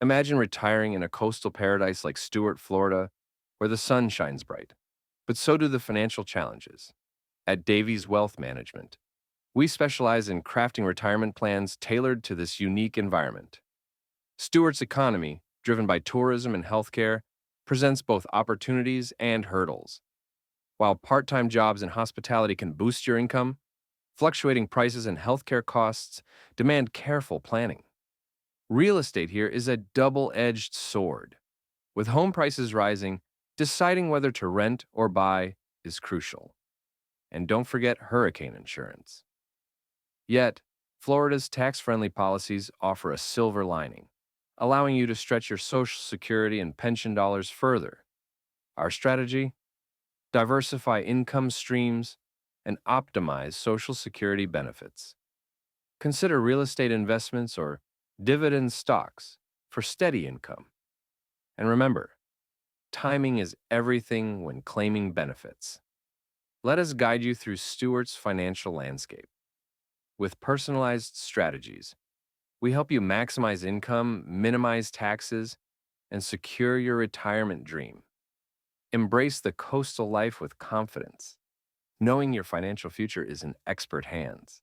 Imagine retiring in a coastal paradise like Stuart, Florida, where the sun shines bright. But so do the financial challenges. At Davies Wealth Management, we specialize in crafting retirement plans tailored to this unique environment. Stewart's economy, driven by tourism and healthcare, presents both opportunities and hurdles. While part time jobs in hospitality can boost your income, fluctuating prices and healthcare costs demand careful planning. Real estate here is a double edged sword. With home prices rising, deciding whether to rent or buy is crucial. And don't forget hurricane insurance. Yet, Florida's tax friendly policies offer a silver lining, allowing you to stretch your Social Security and pension dollars further. Our strategy? Diversify income streams and optimize Social Security benefits. Consider real estate investments or dividend stocks for steady income. And remember, timing is everything when claiming benefits. Let us guide you through Stewart's financial landscape. With personalized strategies, we help you maximize income, minimize taxes, and secure your retirement dream. Embrace the coastal life with confidence, knowing your financial future is in expert hands.